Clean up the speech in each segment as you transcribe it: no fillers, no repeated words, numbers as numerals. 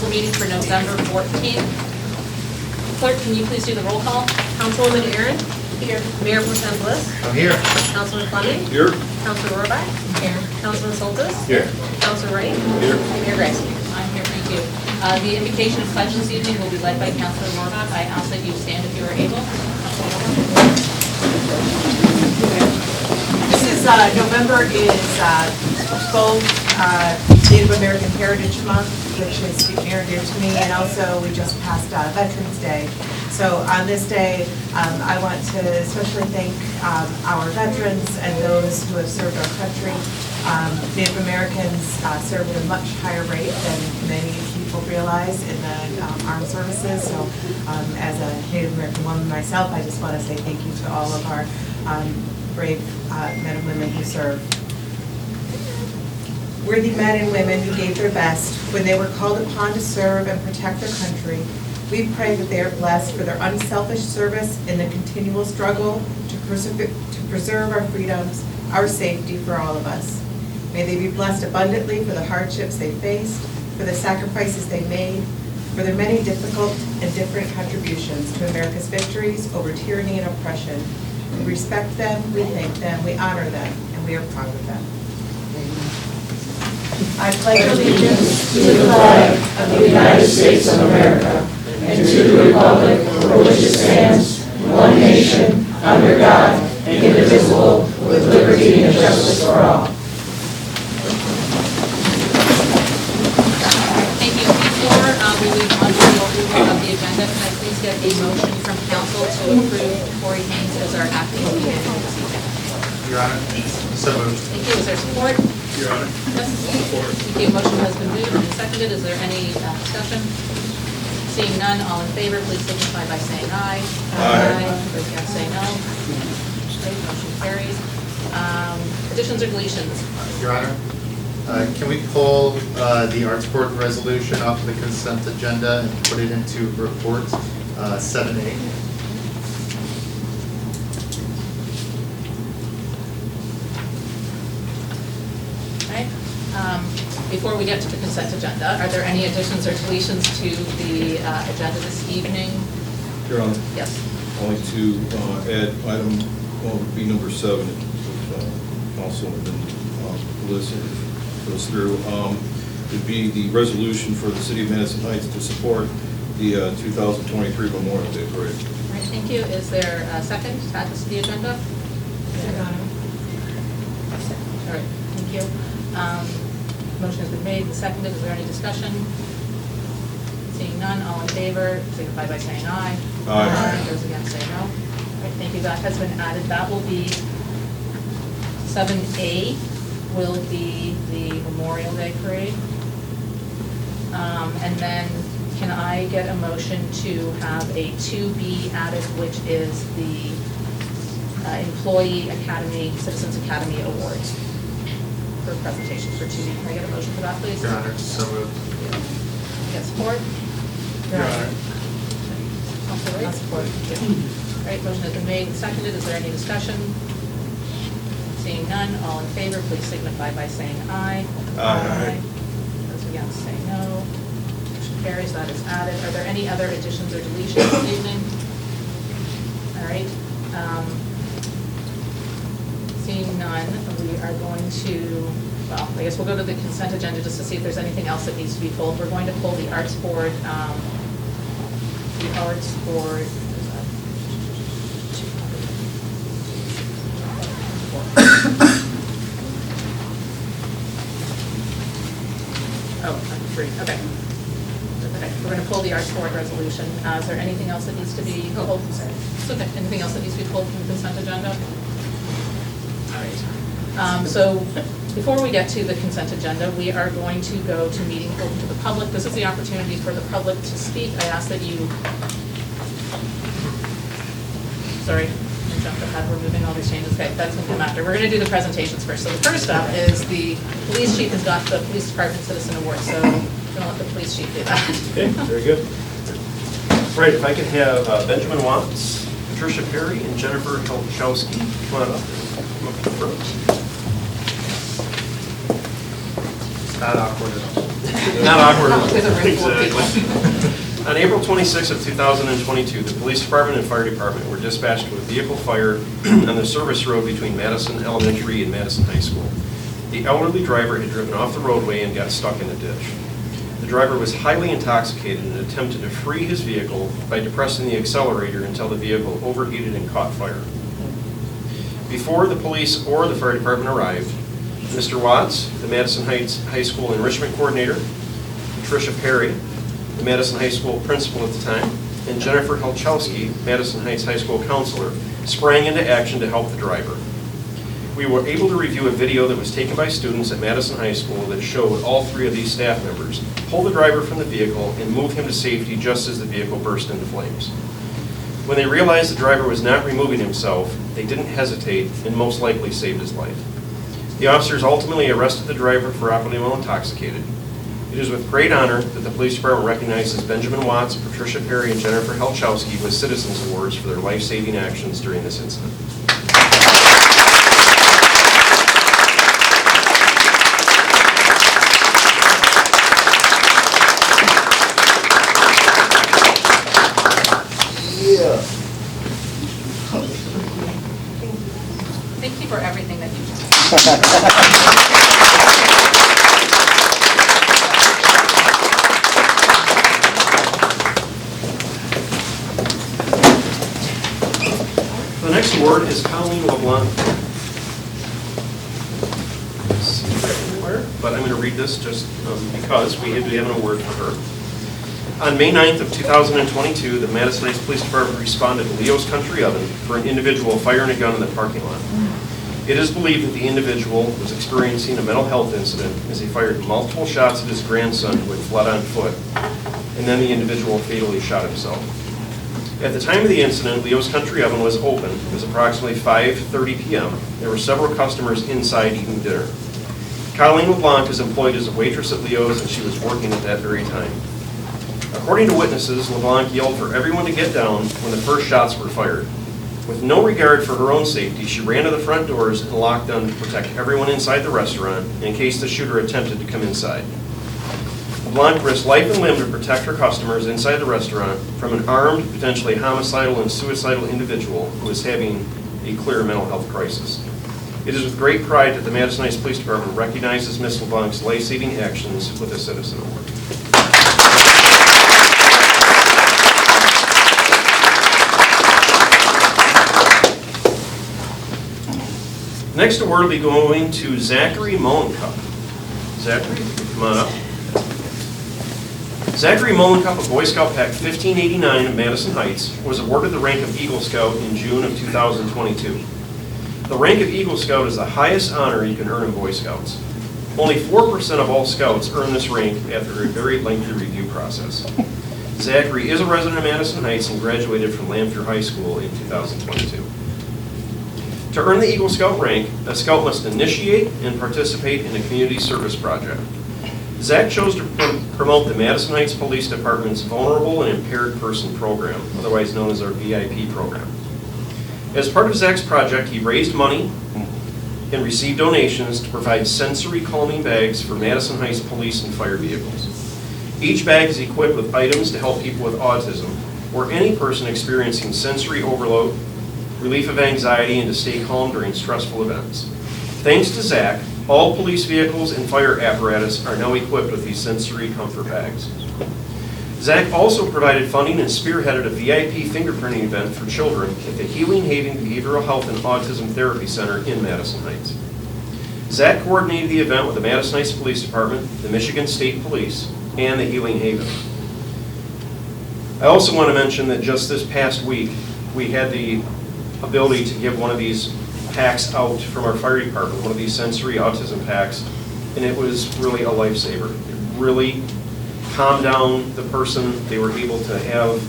council meeting for November 14th. Clerk, can you please do the roll call? Councilwoman Aaron? Here. Mayor Pro Tem Bliss? I'm here. Councilman Fleming? Here. Councilor Rohrbach? Here. Councilman Soltis? Here. Councilor Wright? Here. Mayor Gregson? I'm here, thank you. The invocation of pledge this evening will be led by Councilor Rohrbach. I ask that you stand if you are able. This is, November is both Native American Heritage Month, which is near and dear to me, and also we just passed Veterans Day. So on this day, I want to especially thank our veterans and those who have served our country. Native Americans serve at a much higher rate than many people realize in the armed services. So as a Native American woman myself, I just want to say thank you to all of our brave men and women who serve. Worthy men and women who gave their best when they were called upon to serve and protect their country. We pray that they are blessed for their unselfish service in the continual struggle to preserve our freedoms, our safety for all of us. May they be blessed abundantly for the hardships they faced, for the sacrifices they made, for their many difficult and different contributions to America's victories over tyranny and oppression. We respect them, we thank them, we honor them, and we are proud of them. I pledge allegiance to the flag of the United States of America and to the republic for which it stands, one nation, under God, indivisible, with liberty and justice for all. Thank you. Before we move on to the approval of the agenda, can I please get a motion from council to approve Corey Haynes as our acting city manager this evening? Your Honor, so moved. Thank you. Is there support? Your Honor. Yes. Support. Thank you. Motion has been moved and seconded. Is there any discussion? Seeing none, all in favor, please signify by saying aye. Aye. Those against say no. Okay, motion carries. Additions or deletions? Your Honor, can we pull the Arts Board resolution off of the consent agenda and put it into report 7A? Okay. Before we get to the consent agenda, are there any additions or deletions to the agenda this evening? Your Honor, Yes. I'd like to add item, well, would be number 7, if Councilman Bliss goes through. Would be the resolution for the City of Madison Heights to support the 2023 Memorial Day Parade. All right, thank you. Is there a second to add this to the agenda? All right, thank you. Motion has been made and seconded. Is there any discussion? Seeing none, all in favor, signify by saying aye. Aye. Those against say no. All right, thank you. That has been added. That will be 7A will be the Memorial Day Parade. And then can I get a motion to have a 2B added, which is the Employee Academy, Citizens Academy Awards for presentations for 2B. Can I get a motion for that, please? Your Honor, so moved. Get support? Your Honor. Councilor Wright? Support. All right, motion has been made and seconded. Is there any discussion? Seeing none, all in favor, please signify by saying aye. Aye. Those against say no. Motion carries. That is added. Are there any other additions or deletions this evening? All right. Seeing none, we are going to, well, I guess we'll go to the consent agenda just to see if there's anything else that needs to be pulled. We're going to pull the Arts Board, three, okay. Okay, we're going to pull the Arts Board resolution. Is there anything else that needs to be pulled? Sorry. It's okay. Anything else that needs to be pulled from the consent agenda? All right. So before we get to the consent agenda, we are going to go to meeting open to the public. This is the opportunity for the public to speak. I ask that you, sorry, I jumped ahead. We're moving all these changes. Okay, that's going to come after. We're going to do the presentations first. So the first up is the police chief has got the police department citizen award. So I'm going to let the police chief do that. Okay, very good. Right, if I could have Benjamin Watts, Patricia Perry, and Jennifer Helkowski come on up. Come up to the front. It's not awkward at all. Not awkward. There's a room full of people. Exactly. On April 26th of 2022, the police department and fire department were dispatched to a vehicle fire on the service road between Madison Elementary and Madison High School. The elderly driver had driven off the roadway and got stuck in a ditch. The driver was highly intoxicated and attempted to free his vehicle by depressing the accelerator until the vehicle overheated and caught fire. Before the police or the fire department arrived, Mr. Watts, the Madison Heights High School Enrichment Coordinator, Patricia Perry, the Madison High School principal at the time, and Jennifer Helchowski, Madison Heights High School counselor, sprang into action to help the driver. We were able to review a video that was taken by students at Madison High School that showed all three of these staff members pull the driver from the vehicle and move him to safety just as the vehicle burst into flames. When they realized the driver was not removing himself, they didn't hesitate and most likely saved his life. The officers ultimately arrested the driver for operating while intoxicated. It is with great honor that the police department recognizes Benjamin Watts, Patricia Perry, and Jennifer Helchowski with Citizens Awards for their life-saving actions during this incident. Thank you for everything that you've done. The next award is Colleen LeBlanc. But I'm going to read this just because we have an award for her. On May 9th of 2022, the Madison Heights Police Department responded to Leo's Country Oven for an individual firing a gun in the parking lot. It is believed that the individual was experiencing a mental health incident as he fired multiple shots at his grandson who had fled on foot, and then the individual fatally shot himself. At the time of the incident, Leo's Country Oven was open. It was approximately 5:30 p.m. There were several customers inside eating dinner. Colleen LeBlanc is employed as a waitress at Leo's, and she was working at that very time. According to witnesses, LeBlanc yelled for everyone to get down when the first shots were fired. With no regard for her own safety, she ran to the front doors and locked them to protect everyone inside the restaurant in case the shooter attempted to come inside. LeBlanc risked life and limb to protect her customers inside the restaurant from an armed, potentially homicidal and suicidal individual who was having a clear mental health crisis. It is with great pride that the Madison Heights Police Department recognizes Ms. LeBlanc's life-saving actions with a Citizen Award. Next award will be going to Zachary Molencup. Zachary, come on up. Zachary Molencup of Boy Scout Pack 1589 of Madison Heights was awarded the rank of Eagle Scout in June of 2022. The rank of Eagle Scout is the highest honor you can earn in Boy Scouts. Only 4% of all Scouts earn this rank after a very lengthy review process. Zachary is a resident of Madison Heights and graduated from Lamphir High School in 2022. To earn the Eagle Scout rank, a Scout must initiate and participate in a community service project. Zach chose to promote the Madison Heights Police Department's Vulnerable and Impaired Person Program, otherwise known as our VIP program. As part of Zach's project, he raised money and received donations to provide sensory calming bags for Madison Heights police and fire vehicles. Each bag is equipped with items to help people with autism or any person experiencing sensory overload, relief of anxiety, and to stay calm during stressful events. Thanks to Zach, all police vehicles and fire apparatus are now equipped with these sensory comfort bags. Zach also provided funding and spearheaded a VIP fingerprinting event for children at the Healing Haven Behavioral Health and Autism Therapy Center in Madison Heights. Zach coordinated the event with the Madison Heights Police Department, the Michigan State Police, and the Healing Haven. I also want to mention that just this past week, we had the ability to give one of these packs out from our fire department, one of these sensory autism packs, and it was really a lifesaver. It really calmed down the person. They were able to have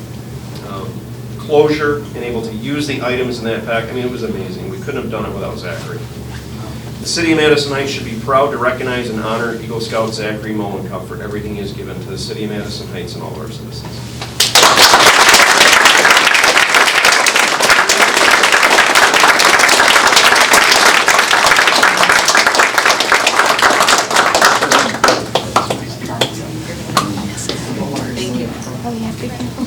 closure and able to use the items in that pack. I mean, it was amazing. We couldn't have done it without Zachary. The City of Madison Heights should be proud to recognize and honor Eagle Scout Zachary Molencup for everything he has given to the City of Madison Heights and all of our citizens. Oh, yeah, be careful.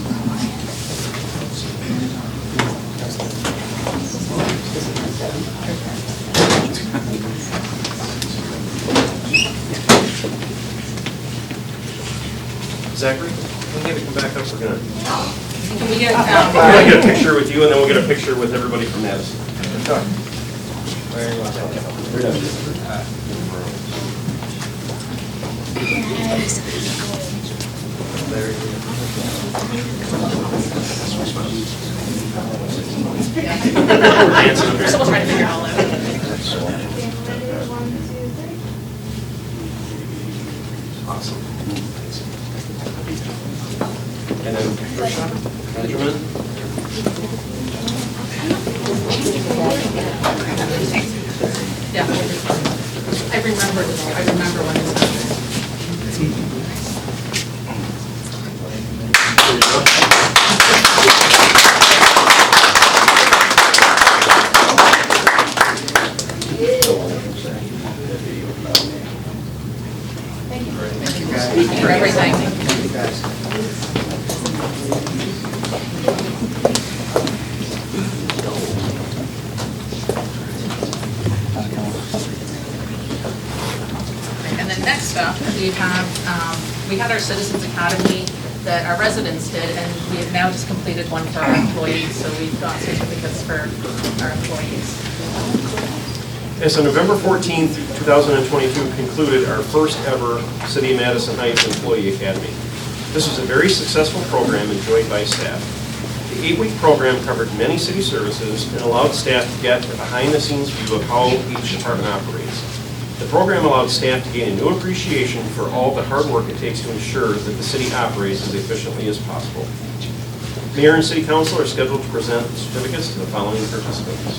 Zachary, when you come back up, we're gonna Can we get, we're gonna get a picture with you, and then we'll get a picture with everybody from Madison. We're still trying to figure it all out. Awesome. And then Benjamin. Yeah. I remember when this happened. Thank you for everything. And then next up, we had our Citizens Academy that our residents did, and we have now just completed one for our employees, so we've got certificates for our employees. And so November 14th, 2022 concluded our first ever City of Madison Heights Employee Academy. This was a very successful program enjoyed by staff. The 8-week program covered many city services and allowed staff to get a behind-the-scenes view of how each department operates. The program allowed staff to gain a new appreciation for all the hard work it takes to ensure that the city operates as efficiently as possible. Mayor and City Council are scheduled to present certificates to the following participants.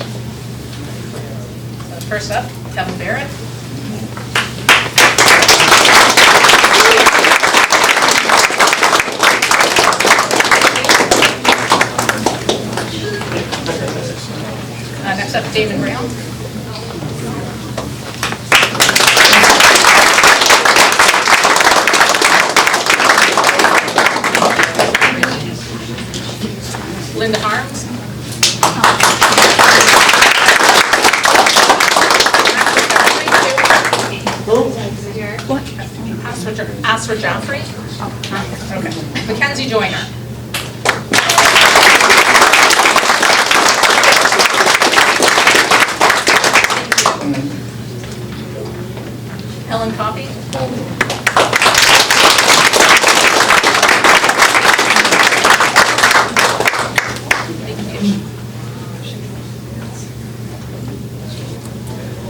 So first up, Kevin Barrett. Next up, David Brown. Linda Harms. Asra Jaffrey. Okay. Mackenzie Joyner. Helen Coffey.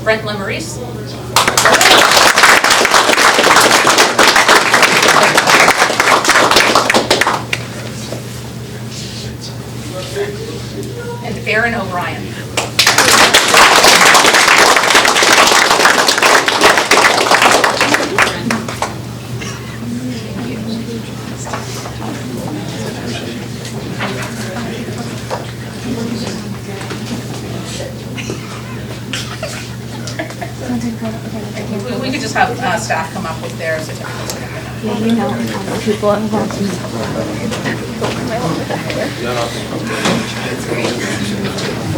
Brent Lemarice. And Aaron O'Brien. We could just have staff come up with their certificates. Yeah, you know, people involved.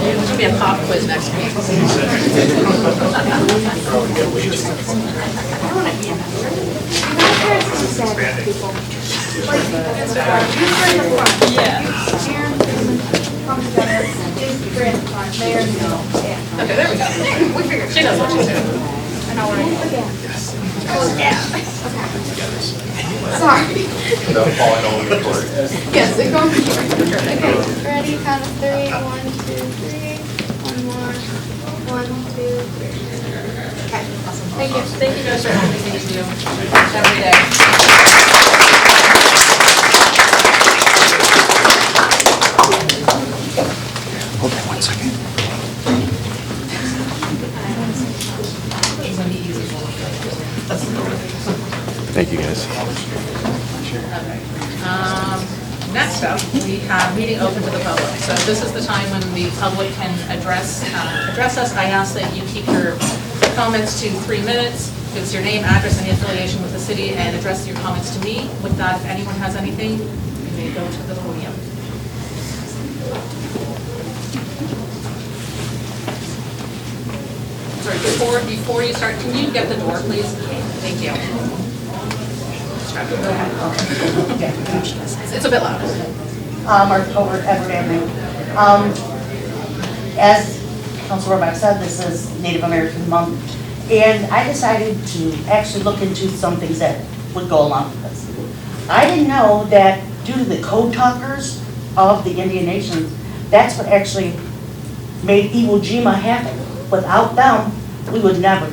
There'll be a pop quiz next week. Okay, there we go. We figured. She knows what she's doing. Sorry. Without falling over the court. Yes, it goes here. Okay, ready, count of 3. 1, 2, 3. One more. 1, 2, 3. Okay, awesome. Thank you. Thank you guys for everything you do every day. Hold on 1 second. Thank you, guys. Next up, we have meeting open to the public. So this is the time when the public can address us. I ask that you keep your comments to 3 minutes. Give us your name, address, and affiliation with the city, and address your comments to me. With that, if anyone has anything, You may go to the podium. Sorry, before you start, can you get the door, please? Thank you. Go ahead. It's a bit loud. Over Edward Avenue. As Council Rohrbach said, this is Native American Month, and I decided to actually look into some things that would go along with this. I didn't know that due to the code talkers of the Indian Nations, that's what actually made Iwo Jima happen. Without them, we would never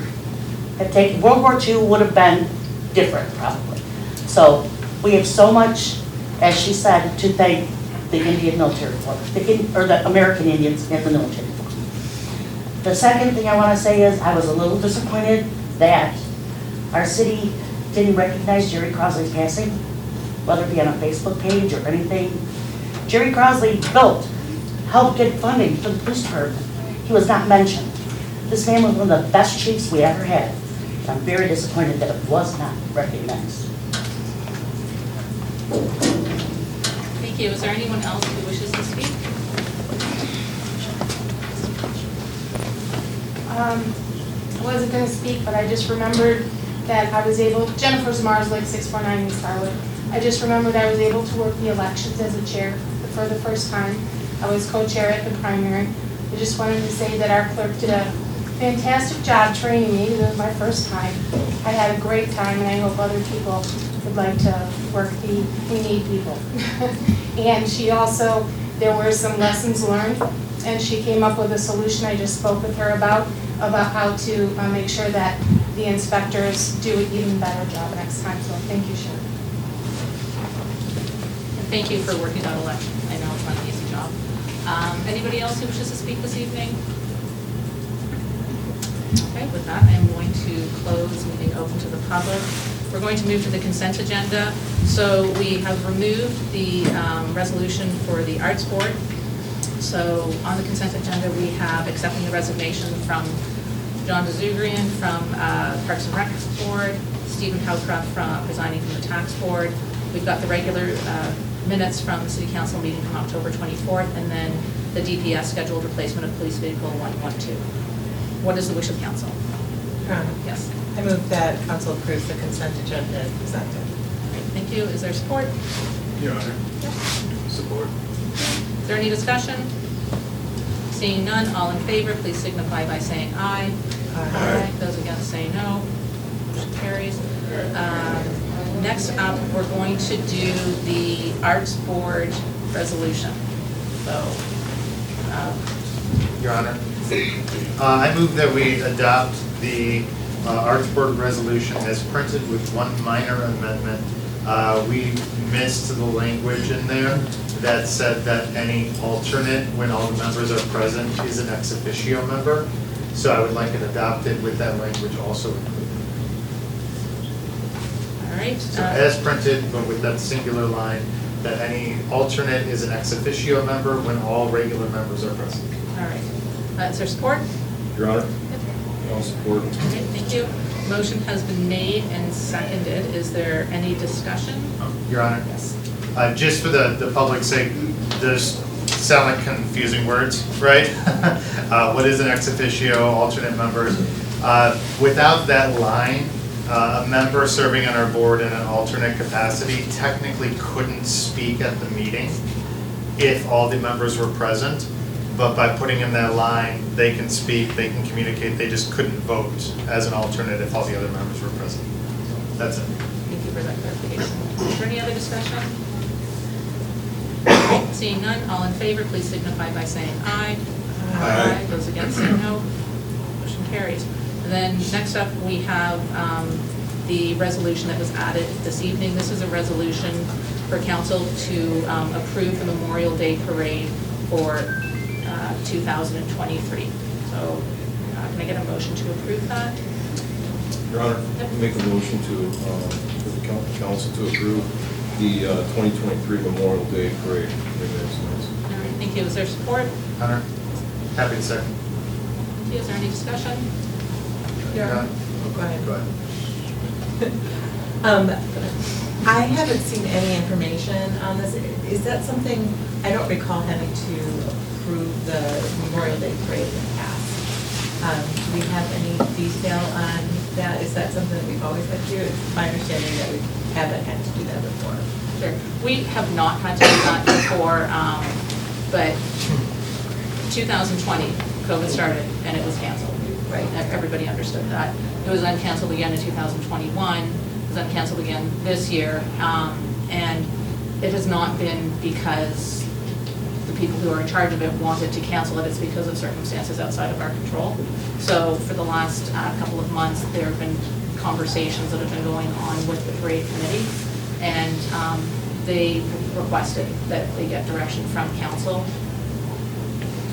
have taken, World War II would have been different probably. So we have so much, as she said, to thank the Indian military for, or the American Indians and the military for. The second thing I want to say is I was a little disappointed that our city didn't recognize Jerry Crosley's passing, whether it be on a Facebook page or anything. Jerry Crosley helped get funding for the police department. He was not mentioned. This man was one of the best chiefs we ever had. And I'm very disappointed that it was not recognized. Thank you. Is there anyone else who wishes to speak? I wasn't going to speak, but I just remembered that I was able, Jennifer's Marslick, 649 in Scarlet. I just remembered I was able to work the elections as a chair for the first time. I was co-chair at the primary. I just wanted to say that our clerk did a fantastic job training me. It was my first time. I had a great time, and I hope other people would like to work we need people. And she also, there were some lessons learned, and she came up with a solution I just spoke with her about how to make sure that the inspectors do an even better job next time. So thank you, Sharon. And thank you for working on election. I know it's not an easy job. Anybody else who wishes to speak this evening? Okay, with that, I'm going to close meeting open to the public. We're going to move to the consent agenda. So we have removed the resolution for the Arts Board. So on the consent agenda, we have accepting the resignation from John DeZugrian from Parks and Rec Board, Stephen Howcroft from resigning from the Tax Board. We've got the regular minutes from the City Council meeting from October 24th, and then the DPS scheduled replacement of Police Vehicle 112. What is the wish of council? Yes. I move that council approves the consent agenda as presented. Great, thank you. Is there support? Your Honor. Support. Is there any discussion? Seeing none, all in favor, please signify by saying aye. Aye. Those against say no. Motion carries. Next up, we're going to do the Arts Board resolution. So, Your Honor, I move that we adopt the Arts Board resolution as printed with one minor amendment. We missed the language in there that said that any alternate, when all the members are present, is an ex officio member. So I would like it adopted with that language also included. all right. So as printed, but with that singular line, that any alternate is an ex officio member when all regular members are present. All right. Is there support? Your Honor. I'll support. Okay, thank you. Motion has been made and seconded. Is there any discussion? Your Honor? Yes. Just for the public's sake, those sound like confusing words, right? What is an ex officio, alternate members? Without that line, a member serving on our board in an alternate capacity technically couldn't speak at the meeting if all the members were present. But by putting in that line, they can speak, they can communicate, they just couldn't vote as an alternate if all the other members were present. That's it. Thank you for that clarification. Is there any other discussion? Seeing none, all in favor, please signify by saying aye. Aye. Those against say no. Motion carries. And then next up, we have the resolution that was added this evening. This is a resolution for council to approve the Memorial Day Parade for 2023. So can I get a motion to approve that? Your Honor, make a motion to, for the council to approve the 2023 Memorial Day Parade. All right, thank you. Is there support? Hunter? Happy to second. Thank you. Is there any discussion? Go ahead. Go ahead. I haven't seen any information on this. Is that something, I don't recall having to approve the Memorial Day parade in the past. Do we have any detail on that? Is that something that we've always had to do? It's my understanding that we haven't had to do that before. Sure. We have not had to do that before, but 2020, COVID started and it was canceled. Right. Everybody understood that. It was then canceled again in 2021. It was then canceled again this year. And it has not been because the people who are in charge of it wanted to cancel it. It's because of circumstances outside of our control. So for the last couple of months, there have been conversations that have been going on with the parade committee. And they requested that they get direction from council.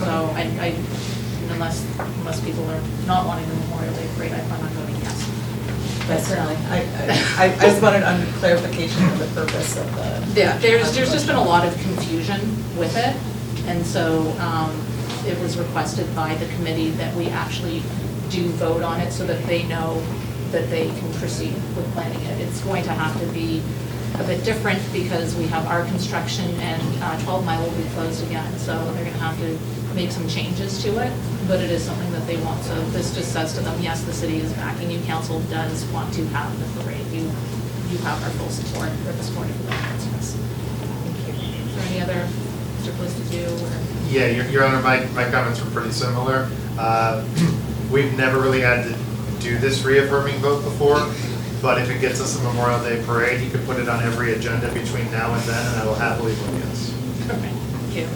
So unless people are not wanting the Memorial Day parade, I plan on voting yes. But certainly, I just wanted clarification of the purpose of the. Yeah, there's just been a lot of confusion with it. And so it was requested by the committee that we actually do vote on it so that they know that they can proceed with planning it. It's going to have to be a bit different because we have our construction and 12 Mile will be closed again. So they're going to have to make some changes to it, but it is something that they want. So this just says to them, yes, the city is backing you. Council does want to have the parade. You have our full support for this morning for the announcements. Thank you. Is there any other surplus to do? Or? Yeah, Your Honor, my comments were pretty similar. We've never really had to do this reaffirming vote before, but if it gets us a Memorial Day parade, you can put it on every agenda between now and then, and I will happily vote yes. Okay, thank you.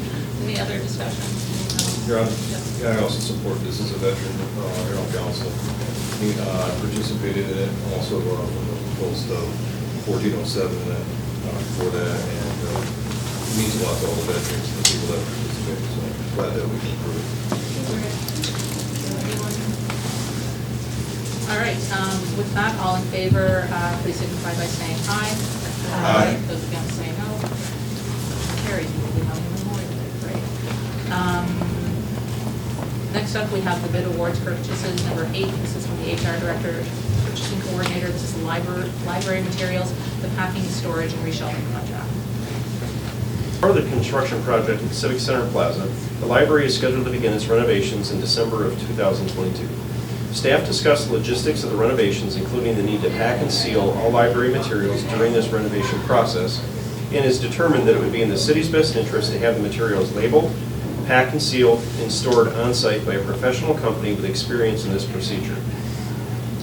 Any other discussion? Your Honor, Yes. I also support this as a veteran here on council. I participated in it also post 1407 and then before that, and it means a lot to all the veterans and the people that participate. So I'm glad that we can approve it. All right, with that, all in favor, please signify by saying aye. Aye. Those against say no. Carried, we'll be having a Memorial Day parade. Next up, we have the bid awards purchases, number 8. This is from the HR Director, Purchasing Coordinator. This is library materials, the packing, storage, and reshelving contract. Part of the construction project at the Civic Center Plaza, the library is scheduled to begin its renovations in December of 2022. Staff discussed the logistics of the renovations, including the need to pack and seal all library materials during this renovation process, and is determined that it would be in the city's best interest to have the materials labeled, packed and sealed, and stored on-site by a professional company with experience in this procedure.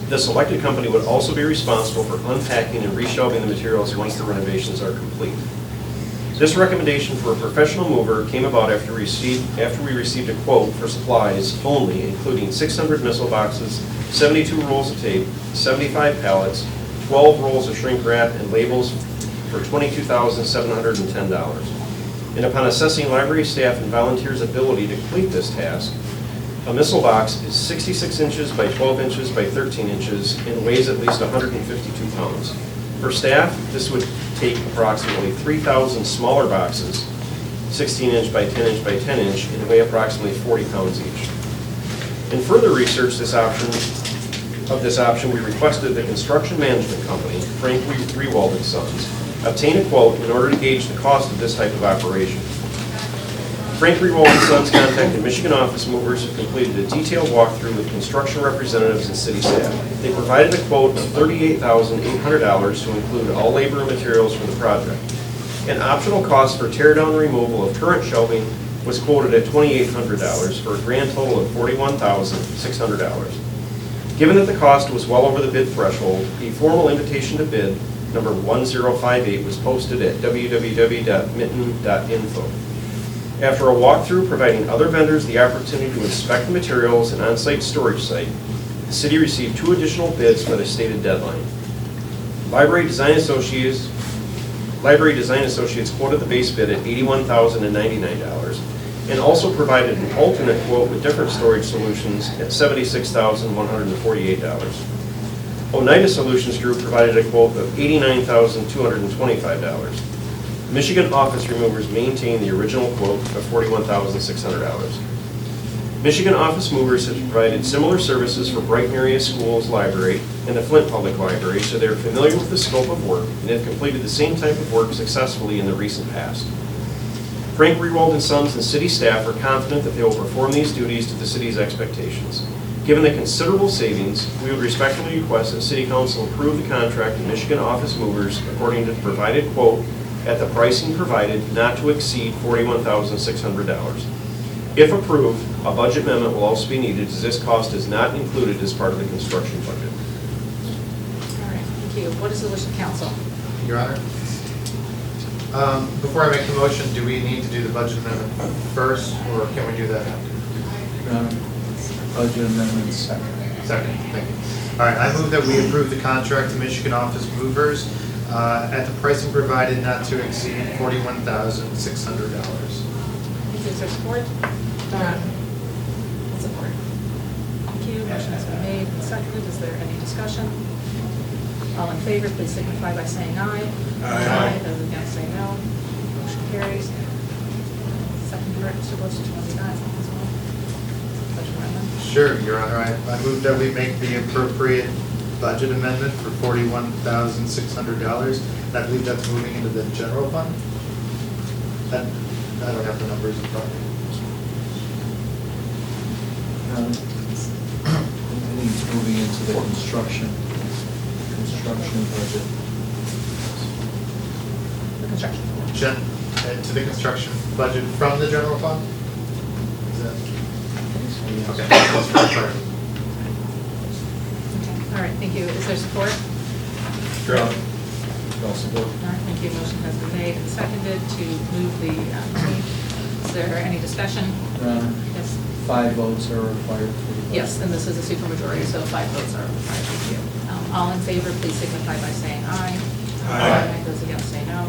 The selected company would also be responsible for unpacking and reshelving the materials once the renovations are complete. This recommendation for a professional mover came about after we received a quote for supplies only, including 600 missile boxes, 72 rolls of tape, 75 pallets, 12 rolls of shrink wrap, and labels for $22,710. And upon assessing library staff and volunteers' ability to complete this task, a missile box is 66 inches by 12 inches by 13 inches and weighs at least 152 pounds. For staff, this would take approximately 3,000 smaller boxes, 16 inch by 10 inch by 10 inch, and weigh approximately 40 pounds each. In further research of this option, we requested the construction management company, Frank Rewald & Sons, obtain a quote in order to gauge the cost of this type of operation. Frank Rewald & Sons contacted Michigan Office Movers who completed a detailed walkthrough with construction representatives and city staff. They provided a quote of $38,800 to include all labor and materials for the project. An optional cost for tear-down removal of current shelving was quoted at $2,800 for a grand total of $41,600. Given that the cost was well over the bid threshold, a formal invitation to bid, number 1058, was posted at www.mitten.info. After a walkthrough providing other vendors the opportunity to inspect the materials and on-site storage site, the city received 2 additional bids by the stated deadline. Library Design Associates quoted the base bid at $81,099 and also provided an alternate quote with different storage solutions at $76,148. Oneida Solutions Group provided a quote of $89,225. Michigan Office Removers maintained the original quote of $41,600. Michigan Office Movers has provided similar services for Brighton Area Schools Library and the Flint Public Library, so they're familiar with the scope of work and have completed the same type of work successfully in the recent past. Frank Rewald & Sons and city staff are confident that they will perform these duties to the city's expectations. Given the considerable savings, we would respectfully request that City Council approve the contract to Michigan Office Movers according to the provided quote at the pricing provided not to exceed $41,600. If approved, a budget amendment will also be needed as this cost is not included as part of the construction budget. All right, thank you. What is the wish of council? Your Honor. Before I make the motion, do we need to do the budget amendment first, or can we do that after? Your Honor, budget amendment second. Second, thank you. All right, I move that we approve the contract to Michigan Office Movers at the pricing provided not to exceed $41,600. Is there support? Support. Thank you. Motion has been made and seconded. Is there any discussion? All in favor, please signify by saying aye. Aye. Those against say no. Motion carries. Second part, Mr. Bush, 29 as well. Budget amendment. Sure, Your Honor. I move that we make the appropriate budget amendment for $41,600. I believe that's moving into the general fund. I don't have the numbers in front of me. I think it's moving into the construction budget. The construction. To the construction budget from the general fund? Is that? Okay. That's for clarity. All right, thank you. Is there support? Your Honor. I'll support. All right, thank you. Motion has been made and seconded to move the money. Is there any discussion? Your Honor, Yes. 5 votes are required for the budget. Yes, and this is a supermajority, so 5 votes are required. Thank you. All in favor, please signify by saying aye. Aye. Those against say no.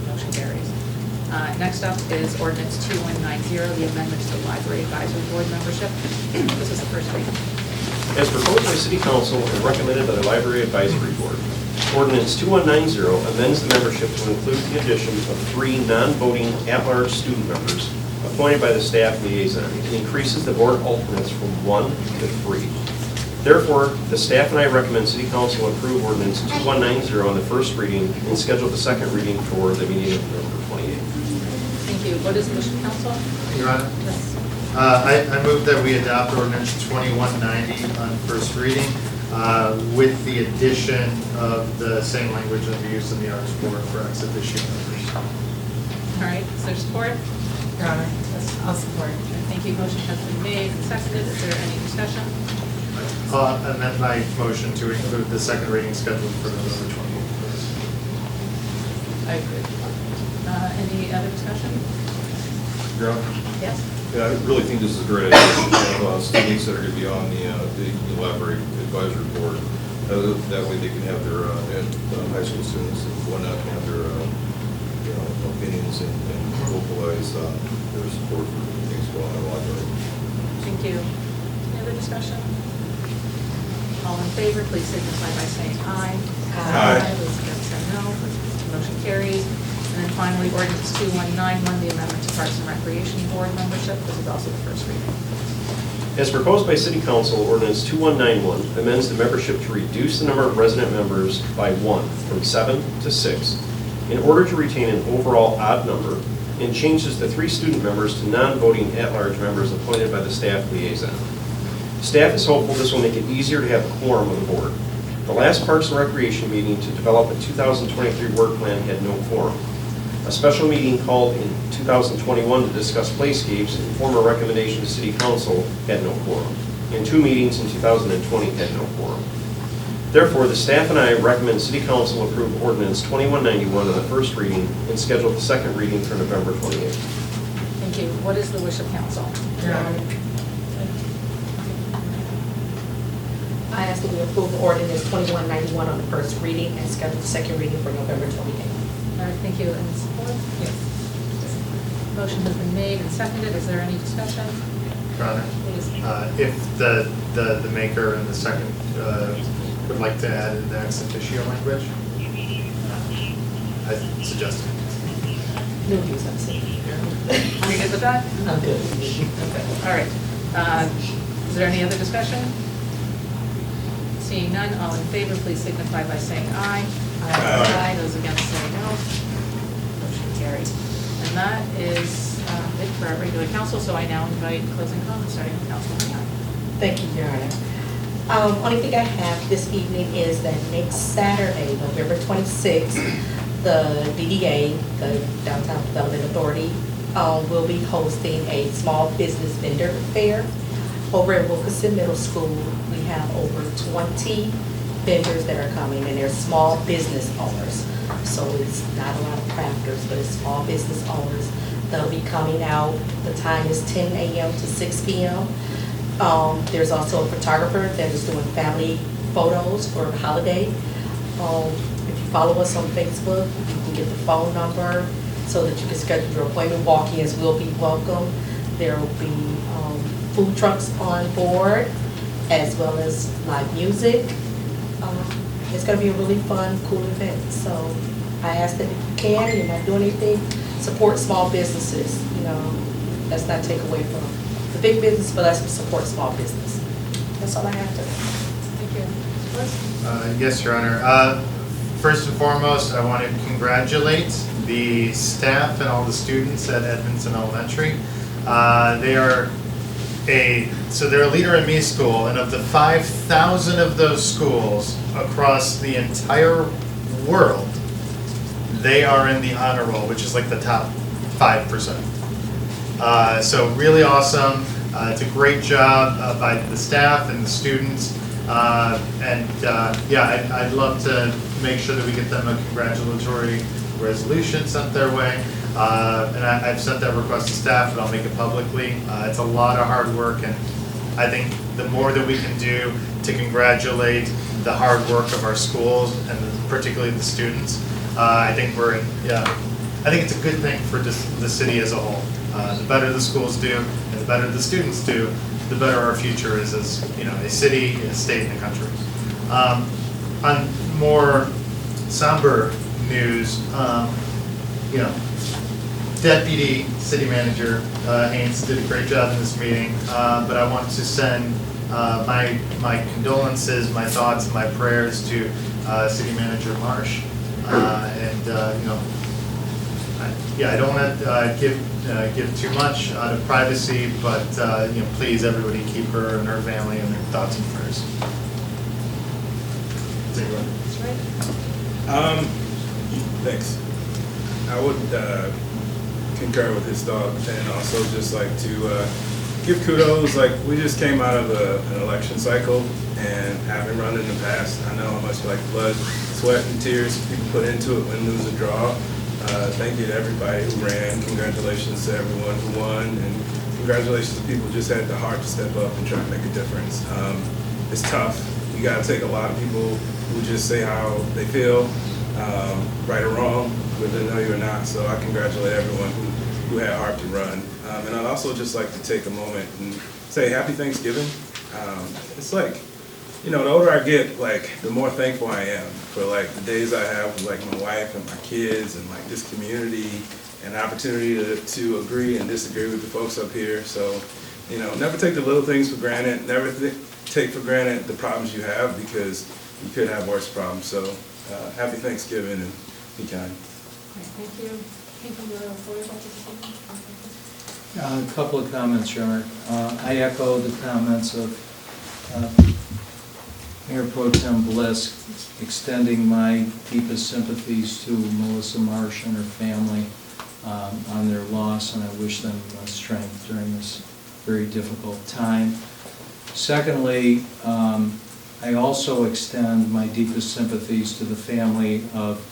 Motion carries. Next up is ordinance 2190, the amendment to the Library Advisory Board membership. This is the first reading. As proposed by City Council and recommended by the Library Advisory Board, Ordinance 2190 amends the membership to include the addition of 3 non-voting at-large student members appointed by the staff liaison and increases the board alternates from 1 to 3. Therefore, the staff and I recommend City Council approve Ordinance 2190 on the first reading and schedule the second reading for the meeting of November 28th. Thank you. What is the wish of council? Your Honor. Yes. I move that we adopt ordinance 2190 on first reading with the addition of the same language that we used in the Arts Board for ex officio members. All right, is there support? Your Honor, I'll support. Thank you. Motion has been made and seconded. Is there any discussion? Amend my motion to include the second reading scheduled for November 28th. I agree. Any other discussion? Your Honor. Yes? Yeah, I really think this is a great idea to have students that are going to be on the library advisory board. That way they can have their, high school students and whatnot can have their, opinions and vocalize their support for things going on in the library. Thank you. Any other discussion? All in favor, please signify by saying aye. Aye. Those against say no. Motion carries. And then finally, ordinance 2191, the amendment to Parks and Recreation Board membership. This is also the first reading. As proposed by City Council, Ordinance 2191 amends the membership to reduce the number of resident members by 1 from 7 to 6 in order to retain an overall odd number and changes the 3 student members to non-voting at-large members appointed by the staff liaison. Staff is hopeful this will make it easier to have a quorum of the board. The last Parks and Recreation meeting to develop a 2023 work plan had no quorum. A special meeting called in 2021 to discuss playscapes and form a recommendation to City Council had no quorum. And 2 meetings in 2020 had no quorum. Therefore, the staff and I recommend City Council approve Ordinance 2191 on the first reading and schedule the second reading for November 28th. Thank you. What is the wish of council? Your Honor. I ask that we approve ordinance 2191 on the first reading and schedule the second reading for November 28th. All right, thank you. And support? Yes. Motion has been made and seconded. Is there any discussion? Your Honor, Please. if the maker and the second would like to add in the ex officio language, I suggest it. No views, I'm saying. Are you good with that? I'm good. Okay. All right. Is there any other discussion? Seeing none, all in favor, please signify by saying aye. Aye. Those against say no. Motion carried. And that is it for our regular council, so I now invite closing comments, starting with Councilwoman Young. Thank you, Your Honor. Only thing I have this evening is that next Saturday, November 26th, the DDA, the Downtown Development Authority, will be hosting a small business vendor fair over at Wilkinson Middle School. We have over 20 vendors that are coming, and they're small business owners. So it's not a lot of crafters, but it's small business owners. They'll be coming out. The time is 10 a.m. to 6 p.m. There's also a photographer that is doing family photos for the holiday. If you follow us on Facebook, you can get the phone number so that you can schedule your appointment. Walk-ins will be welcome. There will be food trucks on board, as well as live music. It's going to be a really fun, cool event. So I ask that if you can, you're not doing anything, support small businesses. You know, let's not take away from the big business, but let's support small business. That's all I have to. Thank you. Yes, Your Honor. First and foremost, I want to congratulate the staff and all the students at Edmondson Elementary. They're a Leader in Me school, and of the 5,000 of those schools across the entire world, they are in the honor roll, which is like the top 5%. So really awesome. It's a great job by the staff and the students. I'd love to make sure that we get them a congratulatory resolution sent their way. And I've sent that request to staff, but I'll make it publicly. It's a lot of hard work, and I think the more that we can do to congratulate the hard work of our schools and particularly the students, I think I think it's a good thing for the city as a whole. The better the schools do, and the better the students do, the better our future is as a city, a state, and a country. On more somber news, Deputy City Manager Haynes did a great job in this meeting, but I want to send my condolences, my thoughts, and my prayers to City Manager Marsh. I don't want to give too much out of privacy, but please, everybody, keep her and her family in their thoughts and prayers. That's right. Thanks. I would concur with his thought, and also just like to give kudos. Like, we just came out of an election cycle, and having run in the past, I know how much like blood, sweat, and tears people put into it, win, lose, or draw. Thank you to everybody who ran. Congratulations to everyone who won, and congratulations to people who just had the heart to step up and try to make a difference. It's tough. You got to take a lot of people who just say how they feel, right or wrong, whether they know you or not. So I congratulate everyone who had heart to run. And I'd also just like to take a moment and say Happy Thanksgiving. It's like, the older I get, like, the more thankful I am for like the days I have with like my wife and my kids and like this community and the opportunity to agree and disagree with the folks up here. So, never take the little things for granted. Never take for granted the problems you have, because you could have worse problems. So, happy Thanksgiving and be kind. Thank you. A couple of comments, Your Honor. I echo the comments of Mayor Pro Tem Bliss, extending my deepest sympathies to Melissa Marsh and her family on their loss, and I wish them strength during this very difficult time. Secondly, I also extend my deepest sympathies to the family of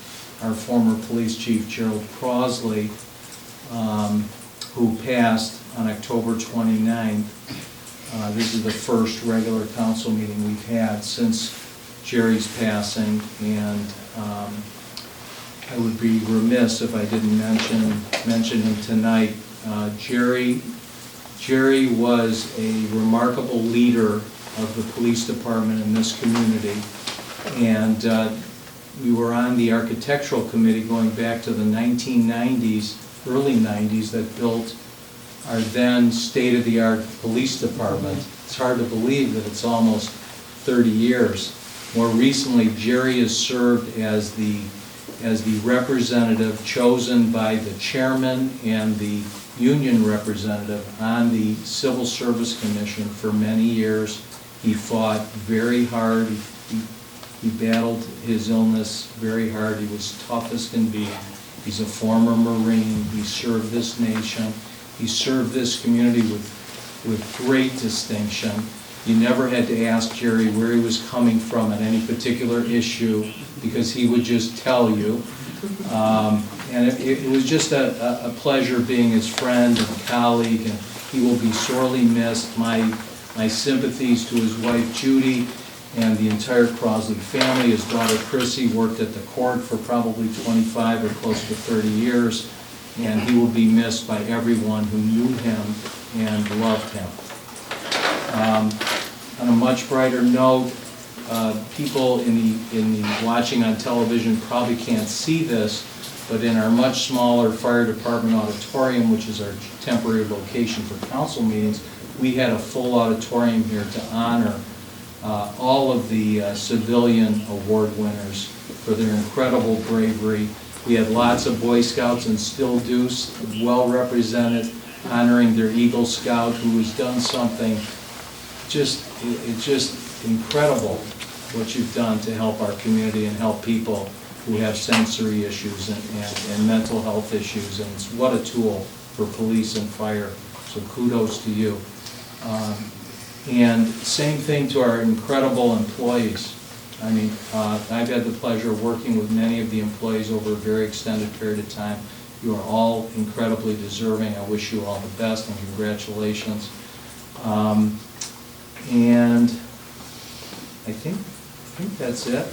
our former police chief, Gerald Crosley, who passed on October 29th. This is the first regular council meeting we've had since Jerry's passing, and I would be remiss if I didn't mention him tonight. Jerry was a remarkable leader of the police department in this community, and we were on the architectural committee going back to the 1990s, early 90s, that built our then state-of-the-art police department. It's hard to believe that it's almost 30 years. More recently, Jerry has served as the representative chosen by the chairman and the union representative on the Civil Service Commission for many years. He fought very hard. He battled his illness very hard. He was tough as can be. He's a former Marine. He served this nation. He served this community with great distinction. You never had to ask Jerry where he was coming from on any particular issue because he would just tell you. And it was just a pleasure being his friend and colleague, and he will be sorely missed. My sympathies to his wife Judy and the entire Crosley family. His daughter Chrissy worked at the court for probably 25 or close to 30 years, and he will be missed by everyone who knew him and loved him. On a much brighter note, people in the watching on television probably can't see this, but in our much smaller fire department auditorium, which is our temporary location for council meetings, we had a full auditorium here to honor all of the civilian award winners for their incredible bravery. We had lots of Boy Scouts and still do, well represented, honoring their Eagle Scout who has done something it's just incredible what you've done to help our community and help people who have sensory issues and mental health issues. And it's what a tool for police and fire. So kudos to you. And same thing to our incredible employees. I mean, I've had the pleasure of working with many of the employees over a very extended period of time. You are all incredibly deserving. I wish you all the best and congratulations. And I think that's it.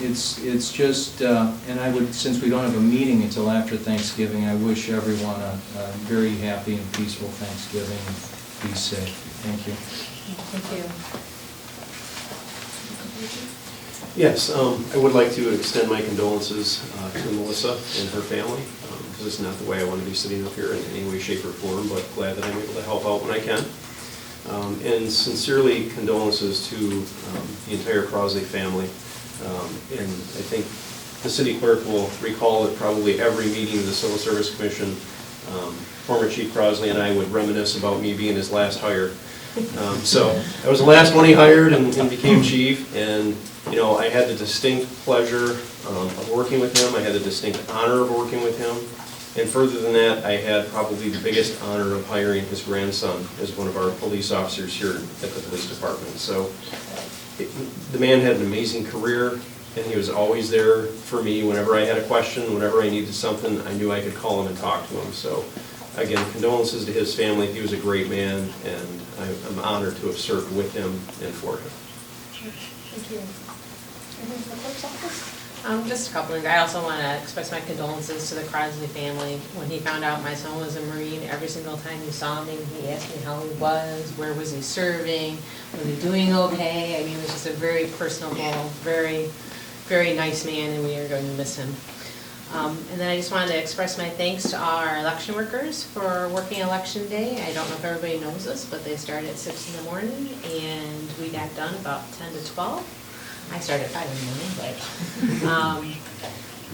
It's just, and I would, since we don't have a meeting until after Thanksgiving, I wish everyone a very happy and peaceful Thanksgiving. Be safe. Thank you. Thank you. Yes, I would like to extend my condolences to Melissa and her family, because it's not the way I want to be sitting up here in any way, shape, or form, but glad that I'm able to help out when I can. And sincerely condolences to the entire Crosley family. And I think the city clerk will recall at probably every meeting of the Civil Service Commission, former Chief Crosley and I would reminisce about me being his last hire. So I was the last one he hired and became chief, and you know, I had the distinct pleasure of working with him. I had the distinct honor of working with him. And further than that, I had probably the biggest honor of hiring his grandson as one of our police officers here at the police department. So the man had an amazing career, and he was always there for me whenever I had a question, whenever I needed something. I knew I could call him and talk to him. So again, condolences to his family. He was a great man, and I'm honored to have served with him and for him. Thank you. Anything from the clerk's office? Just a couple of, I also want to express my condolences to the Crosley family. When he found out my son was a Marine, every single time he saw me, he asked me how he was, where was he serving, was he doing okay? I mean, he was just a very personable, very, very nice man, and we are going to miss him. And then I just wanted to express my thanks to our election workers for working election day. I don't know if everybody knows this, but they started at 6 in the morning, and we got done about 10 to 12. I started at 5 in the morning, but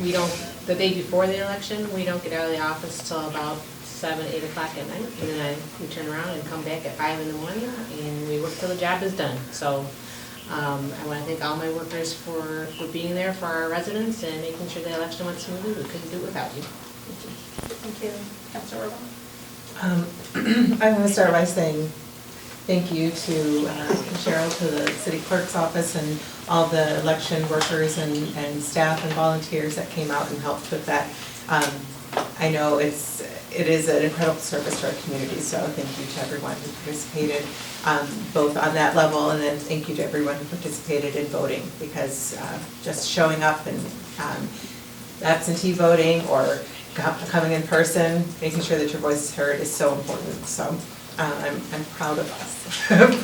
we don't, the day before the election, we don't get out of the office till about 7, 8 o'clock at night, and then we turn around and come back at 5 in the morning, and we work till the job is done. So I want to thank all my workers for being there for our residents and making sure the election went smoothly. We couldn't do it without you. Thank you. Councilor Orban? I want to start by saying thank you to Cheryl, to the city clerk's office, and all the election workers and staff and volunteers that came out and helped with that. I know it is an incredible service to our community, so thank you to everyone who participated, both on that level, and then thank you to everyone who participated in voting, because just showing up and absentee voting or coming in person, making sure that your voice is heard is so important. So I'm proud of us,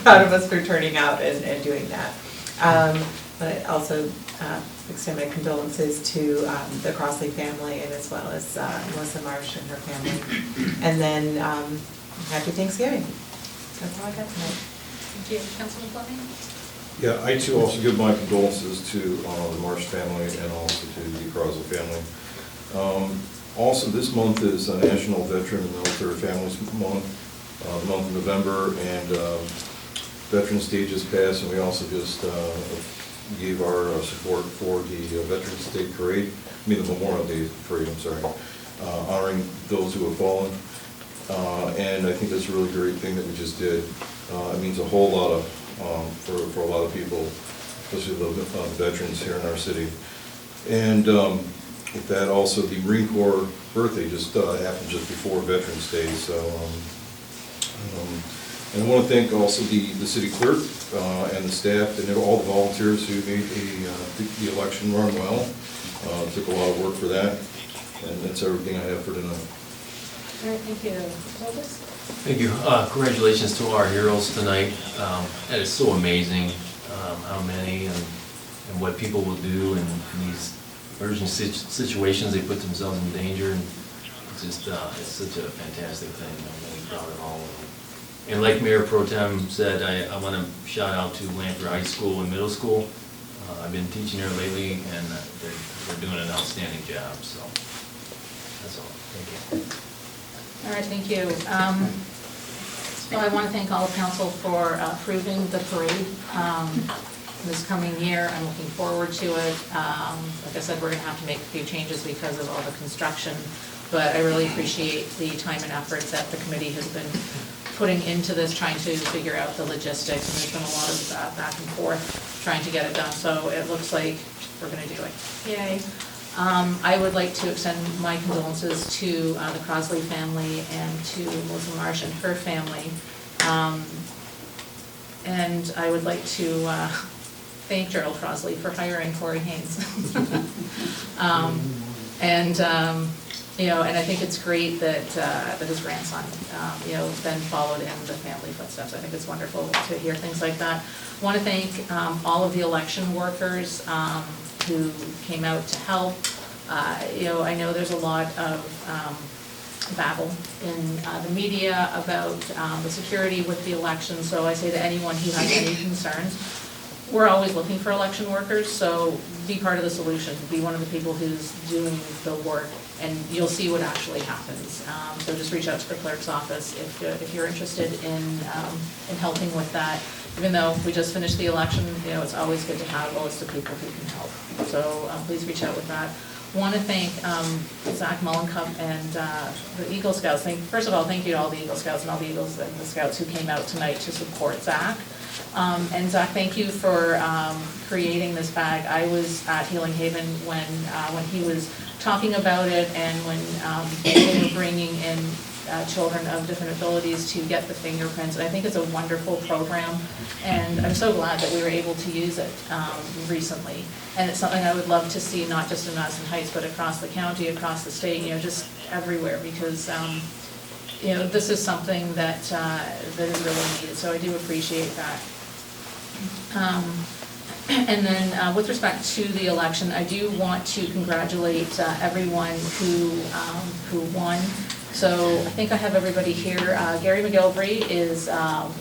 proud of us for turning out and doing that. But I also extend my condolences to the Crossley family and as well as Melissa Marsh and her family. And then happy Thanksgiving. That's all I got tonight. Thank you. Councilman Fleming? Yeah, I too also give my condolences to the Marsh family and also to the Crosby family. Also, this month is National Veteran and Military Families Month, the month of November, and Veterans Day just passed, and we also just gave our support for the Veterans Day Parade, the Memorial Day Parade, I'm sorry, honoring those who have fallen. And I think that's a really great thing that we just did. It means a whole lot for a lot of people, especially the veterans here in our city. And with that, also the Marine Corps birthday just happened just before Veterans Day. So, and I want to thank also the city clerk and the staff and all the volunteers who made the election run well. Took a lot of work for that, and that's everything I have for tonight. All right, thank you. Otis? Thank you. Congratulations to our heroes tonight. That is so amazing, how many and what people will do in these emergency situations. They put themselves in danger, and it's just it's such a fantastic thing. I'm really proud of all of them. And like Mayor Pro Tem said, I want to shout out to Lanford High School and Middle School. I've been teaching there lately, and they're doing an outstanding job. So that's all. Thank you. All right, thank you. So I want to thank all of council for approving the parade this coming year. I'm looking forward to it. Like I said, we're going to have to make a few changes because of all the construction, but I really appreciate the time and effort that the committee has been putting into this, trying to figure out the logistics, and there's been a lot of back and forth trying to get it done, so it looks like we're going to do it. Yay. I would like to extend my condolences to the Crossley family and to Melissa Marsh and her family. And I would like to thank Gerald Crossley for hiring Corey Haynes. You know, and I think it's great that that his grandson, you know, then followed in the family footsteps. I think it's wonderful to hear things like that. I want to thank all of the election workers who came out to help. You know, I know there's a lot of babble in the media about the security with the election, so I say to anyone who has any concerns, we're always looking for election workers, so be part of the solution, be one of the people who's doing the work, and you'll see what actually happens. So just reach out to the clerk's office if you're interested in helping with that. Even though we just finished the election, you know, it's always good to have a list of people who can help. So please reach out with that. Want to thank Zach Mullencup and the Eagle Scouts. First of all, thank you to all the Eagle Scouts and all the Eagles and the Scouts who came out tonight to support Zach. And Zach, thank you for creating this bag. I was at Healing Haven when he was talking about it, and when they were bringing in children of different abilities to get the fingerprints. And I think it's a wonderful program, and I'm so glad that we were able to use it recently. And it's something I would love to see, not just in Madison Heights, but across the county, across the state, you know, just everywhere, because you know, this is something that that is really needed. So I do appreciate that. And then with respect to the election, I do want to congratulate everyone who won. So I think I have everybody here. Gary McGilvery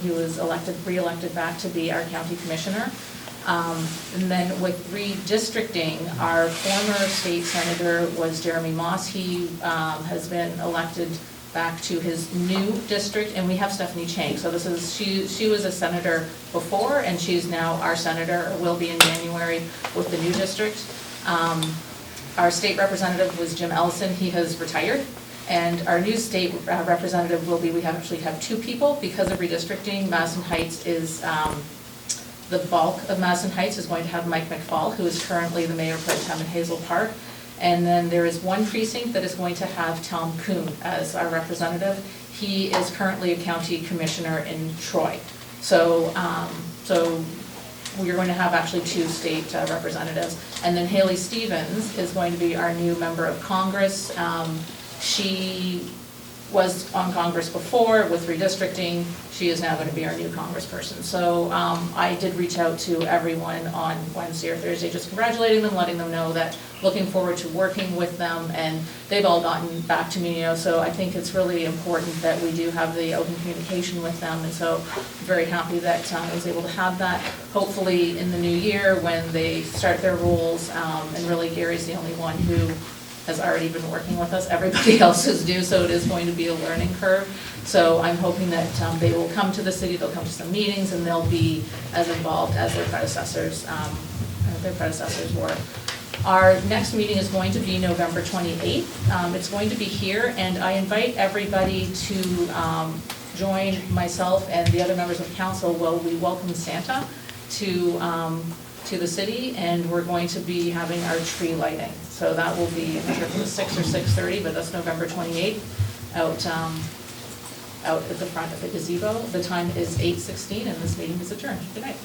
he was re-elected back to be our county commissioner. And then with redistricting, our former state senator was Jeremy Moss. He has been elected back to his new district, and we have Stephanie Chang. So this is she was a senator before, and she's now our senator, or will be in January with the new district. Our state representative was Jim Ellison. He has retired. And our new state representative will be, we actually have two people because of redistricting. Madison Heights is, the bulk of Madison Heights is going to have Mike McFall, who is currently the mayor pro tem in Hazel Park. And then there is one precinct that is going to have Tom Kuhn as our representative. He is currently a county commissioner in Troy. So, we're going to have actually two state representatives. And then Haley Stevens is going to be our new member of Congress. She was on Congress before with redistricting. She is now going to be our new congressperson. So I did reach out to everyone on Wednesday or Thursday, just congratulating them, letting them know that looking forward to working with them, and they've all gotten back to me, so I think it's really important that we do have the open communication with them, and so I'm very happy that I was able to have that. Hopefully in the new year, when they start their roles, and really Gary's the only one who has already been working with us, everybody else is new, so it is going to be a learning curve. So I'm hoping that they will come to the city, they'll come to some meetings, and they'll be as involved as their predecessors were. Our next meeting is going to be November 28th. It's going to be here, and I invite everybody to join myself and the other members of council while we welcome Santa to the city, and we're going to be having our tree lighting. So that will be, I'm not sure if it's 6 or 6:30, but that's November 28th out at the front of the gazebo. The time is 8:16, and this meeting is adjourned. Good night.